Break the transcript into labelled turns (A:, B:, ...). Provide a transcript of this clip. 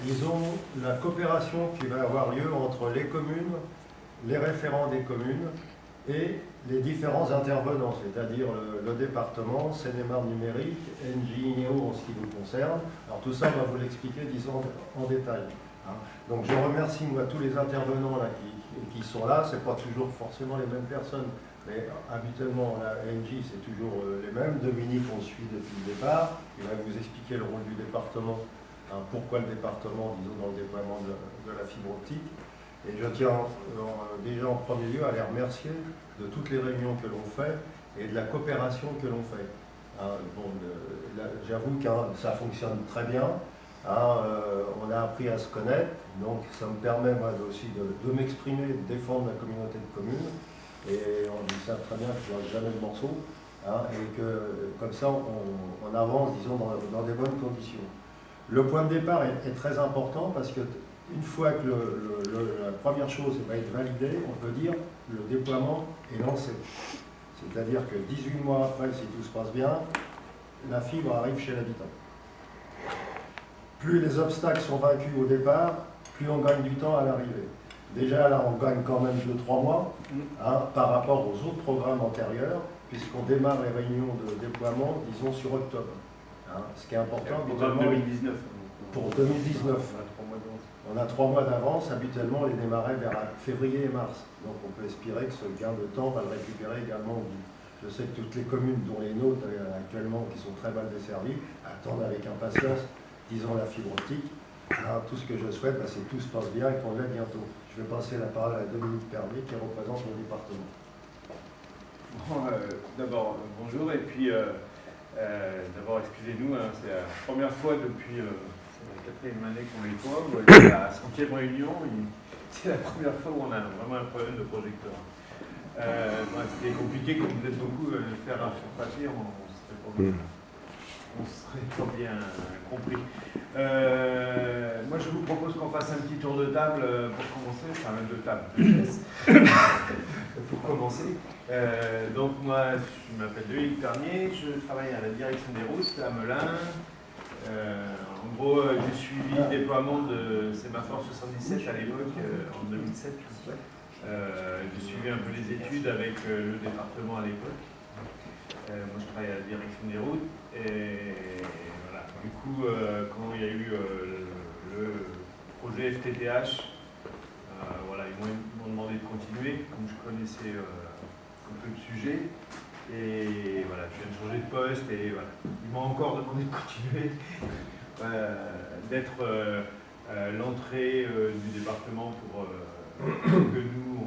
A: disons, la coopération qui va avoir lieu entre les communes, les référents des communes et les différents intervenants, c'est-à-dire le département, Seine-et-Marne numérique, NGINEO en ce qui nous concerne. Alors tout ça, on va vous l'expliquer, disons, en détail. Hein. Donc je remercie moi tous les intervenants là, qui sont là. Ce n'est pas toujours forcément les mêmes personnes, mais habituellement la NG c'est toujours les mêmes. Dominique, on suit depuis le départ. Il va vous expliquer le rôle du département, hein, pourquoi le département, disons, dans le déploiement de la fibre optique. Et je tiens déjà en premier lieu à les remercier de toutes les réunions que l'on fait et de la coopération que l'on fait. Hein, bon, j'avoue que ça fonctionne très bien. Hein, on a appris à se connaître, donc ça me permet moi aussi de m'exprimer, de défendre la communauté de communes. Et on dit ça très bien que je ne lâche jamais le morceau. Hein, et que comme ça on avance, disons, dans des bonnes conditions. Le point de départ est très important parce que une fois que la première chose va être validée, on peut dire le déploiement est lancé. C'est-à-dire que 18 mois après, si tout se passe bien, la fibre arrive chez l'habitant. Plus les obstacles sont vaincus au départ, plus on gagne du temps à l'arrivée. Déjà là, on gagne quand même 2-3 mois hein, par rapport aux autres programmes antérieurs, puisqu'on démarre les réunions de déploiement, disons, sur octobre. Hein, ce qui est important,
B: pour 2019.
A: Pour 2019. On a 3 mois d'avance, habituellement on les démarrait vers février et mars. Donc on peut espérer que ce gain de temps va le récupérer également. Je sais que toutes les communes, dont les nôtres actuellement, qui sont très mal desservies, attendent avec impatience, disons, la fibre optique. Alors, tout ce que je souhaite, c'est que tout se passe bien et qu'on l'ait bientôt. Je vais passer la parole à Dominique Pernet, qui représente mon département.
B: Bon, d'abord, bonjour, et puis d'abord, excusez-nous, hein, c'est la première fois depuis... la 4e année qu'on les voit, c'est la 5e réunion, c'est la première fois où on a vraiment un problème de projecteur. C'était compliqué, comme vous êtes beaucoup, de faire sur papier, on serait pas bien compris. Moi je vous propose qu'on fasse un petit tour de table pour commencer, enfin même de table, de chaise, pour commencer. Donc moi je m'appelle Loïc Pernier, je travaille à la direction des routes à Melun. En gros, j'ai suivi le déploiement de Sémaphore 77 à l'époque, en 2007. J'ai suivi un peu les études avec le département à l'époque. Moi, je travaille à la direction des routes. Et voilà. Du coup, quand il y a eu le projet FTTH, voilà, ils m'ont demandé de continuer, comme je connaissais un peu le sujet. Et voilà, je viens de changer de poste et voilà. Ils m'ont encore demandé de continuer, d'être l'entrée du département pour que nous,